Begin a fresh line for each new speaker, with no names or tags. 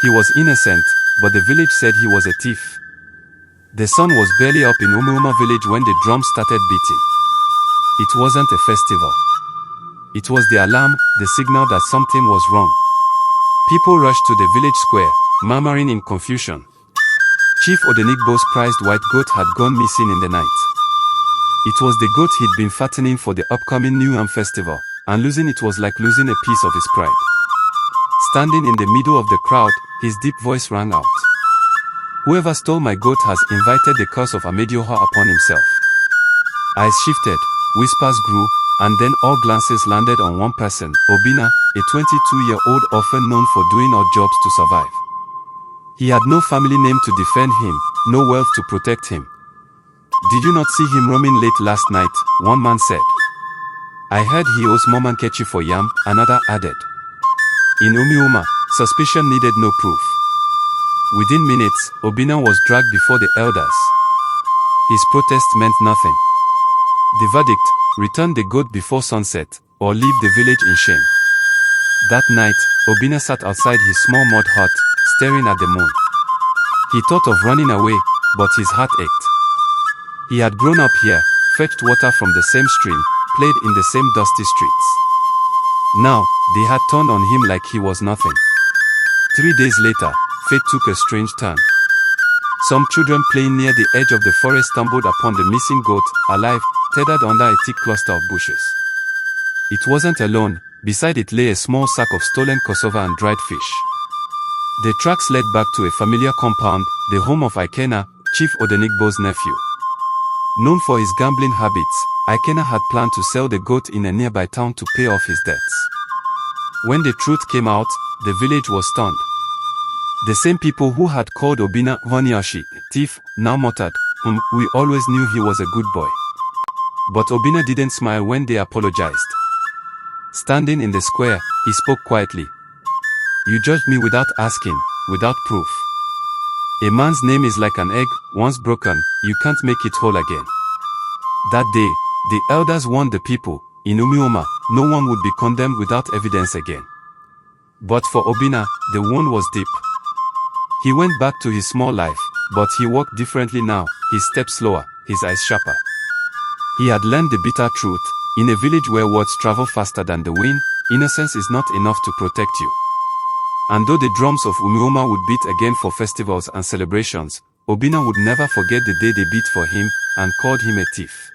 He was innocent, but the village said he was a thief. The sun was barely up in Umuuma village when the drums started beating. It wasn't a festival. It was the alarm, the signal that something was wrong. People rushed to the village square, murmuring in confusion. Chief Odenigbo's prized white goat had gone missing in the night. It was the goat he'd been fattening for the upcoming New Yam festival, and losing it was like losing a piece of his pride. Standing in the middle of the crowd, his deep voice rang out. Whoever stole my goat has invited the curse of Amedioha upon himself. Eyes shifted, whispers grew, and then all glances landed on one person, Obinna, a 22-year-old orphan known for doing odd jobs to survive. He had no family name to defend him, no wealth to protect him. Did you not see him roaming late last night? One man said. I heard he owes Momankechi for yam, another added. In Umuuma, suspicion needed no proof. Within minutes, Obinna was dragged before the elders. His protest meant nothing. The verdict, return the goat before sunset, or leave the village in shame. That night, Obinna sat outside his small mud hut, staring at the moon. He thought of running away, but his heart ached. He had grown up here, fetched water from the same stream, played in the same dusty streets. Now, they had turned on him like he was nothing. 3 days later, fate took a strange turn. Some children playing near the edge of the forest stumbled upon the missing goat, alive, tethered under a thick cluster of bushes. It wasn't alone, beside it lay a small sack of stolen cassava and dried fish. The tracks led back to a familiar compound, the home of Ikena, Chief Odenigbo's nephew. Known for his gambling habits, Ikena had planned to sell the goat in a nearby town to pay off his debts. When the truth came out, the village was stunned. The same people who had called Obinna Vanyashi, thief, now muttered, we always knew he was a good boy. But Obinna didn't smile when they apologized. Standing in the square, he spoke quietly. You judged me without asking, without proof. A man's name is like an egg, once broken, you can't make it whole again. That day, the elders warned the people, in Umuoma, no one would be condemned without evidence again. But for Obinna, the wound was deep. He went back to his small life, but he walked differently now, his steps slower, his eyes sharper. He had learned the bitter truth, in a village where words travel faster than the wind, innocence is not enough to protect you. And though the drums of Umuoma would beat again for festivals and celebrations, Obinna would never forget the day they beat for him, and called him a thief.